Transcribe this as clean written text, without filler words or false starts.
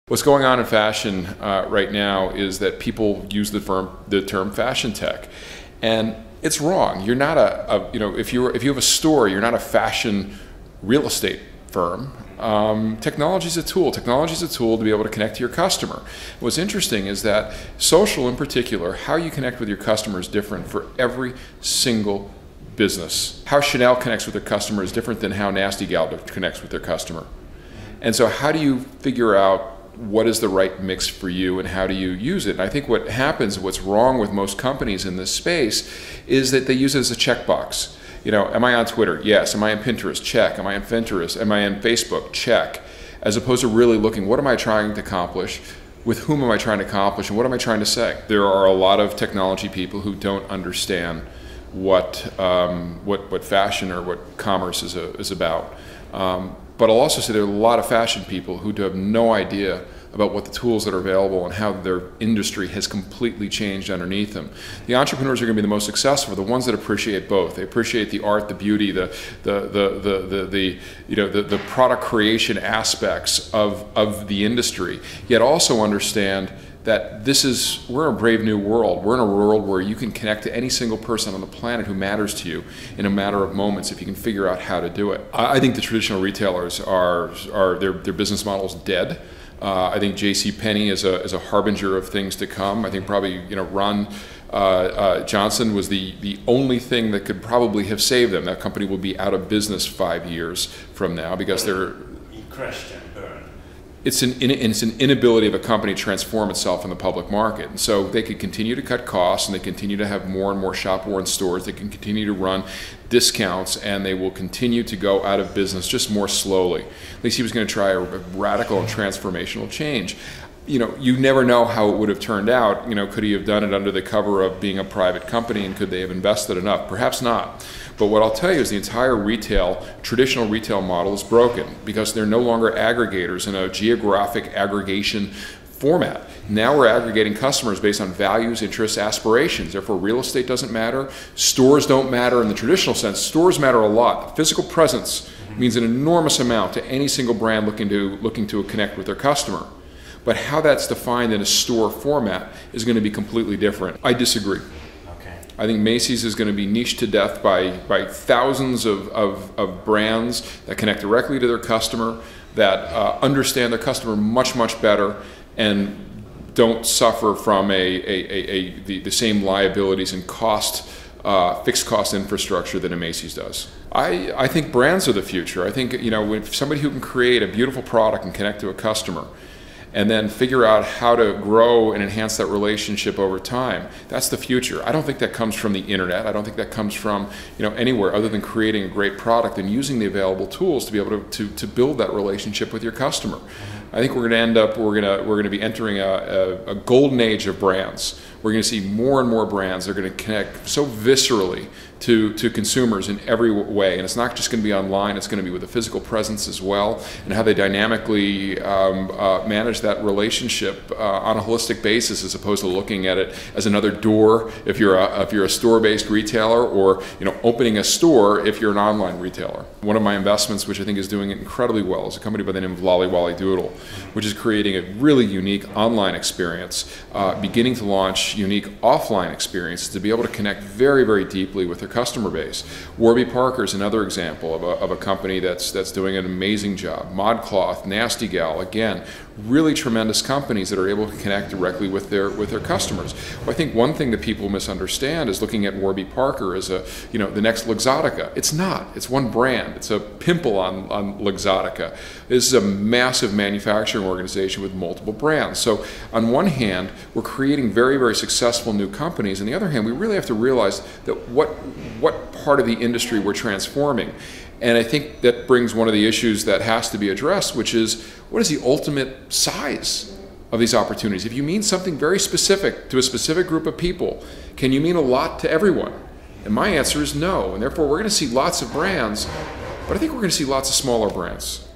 What's going on in fashion right now is that people use the term fashion tech, and it's wrong. You're not if you have a store, you're not a fashion real estate firm. Technology is a tool. Technology is a tool to be able to connect to your customer. What's interesting is that social, in particular, how you connect with your customer is different for every single business. How Chanel connects with their customer is different than how Nasty Gal connects with their customer. And so how do you figure out what is the right mix for you and how do you use it? And I think what happens, what's wrong with most companies in this space, is that they use it as a checkbox. You know, am I on Twitter? Yes. Am I on Pinterest? Check. Am I on Pinterest? Am I on Facebook? Check. As opposed to really looking, what am I trying to accomplish? With whom am I trying to accomplish? And what am I trying to say? There are a lot of technology people who don't understand what fashion or what commerce is about. But I'll also say there are a lot of fashion people who have no idea about what the tools that are available and how their industry has completely changed underneath them. The entrepreneurs are going to be the most successful, the ones that appreciate both. They appreciate the art, the beauty, the product creation aspects of the industry, yet also understand that we're in a brave new world. We're in a world where you can connect to any single person on the planet who matters to you in a matter of moments if you can figure out how to do it. I think the traditional retailers their business model is dead. I think JCPenney is a harbinger of things to come. I think probably Ron Johnson was the only thing that could probably have saved them. That company will be out of business 5 years from now because He crashed and burned. It's an inability of a company to transform itself in the public market. And so they could continue to cut costs and they continue to have more and more shop-worn stores. They can continue to run discounts and they will continue to go out of business just more slowly. At least he was going to try a radical and transformational change. You never know how it would have turned out. Could he have done it under the cover of being a private company and could they have invested enough? Perhaps not. But what I'll tell you is the entire traditional retail model is broken because they're no longer aggregators in a geographic aggregation format. Now we're aggregating customers based on values, interests, aspirations. Therefore, real estate doesn't matter. Stores don't matter in the traditional sense. Stores matter a lot. Physical presence means an enormous amount to any single brand looking to connect with their customer. But how that's defined in a store format is going to be completely different. I disagree. I think Macy's is going to be niched to death by thousands of brands that connect directly to their customer, that understand their customer much, much better, and don't suffer from the same liabilities and fixed cost infrastructure that a Macy's does. I think brands are the future. I think if somebody who can create a beautiful product and connect to a customer, and then figure out how to grow and enhance that relationship over time. That's the future. I don't think that comes from the internet. I don't think that comes from anywhere other than creating a great product and using the available tools to be able to build that relationship with your customer. I think we're going to be entering a golden age of brands. We're going to see more and more brands that are going to connect so viscerally to consumers in every way, and it's not just going to be online, it's going to be with a physical presence as well, and how they dynamically manage that relationship on a holistic basis as opposed to looking at it as another door if you're a store-based retailer, or opening a store if you're an online retailer. One of my investments, which I think is doing it incredibly well, is a company by the name of Lolly Wally Doodle, which is creating a really unique online experience, beginning to launch unique offline experiences to be able to connect very, very deeply with their customer base. Warby Parker is another example of a company that's doing an amazing job. ModCloth, Nasty Gal, again, really tremendous companies that are able to connect directly with their customers. Well, I think one thing that people misunderstand is looking at Warby Parker as the next Luxottica. It's not. It's one brand. It's a pimple on Luxottica. This is a massive manufacturing organization with multiple brands. So on one hand, we're creating very, very successful new companies. On the other hand, we really have to realize that what part of the industry we're transforming. And I think that brings one of the issues that has to be addressed, which is what is the ultimate size of these opportunities? If you mean something very specific to a specific group of people, can you mean a lot to everyone? And my answer is no. And therefore, we're going to see lots of brands, but I think we're going to see lots of smaller brands.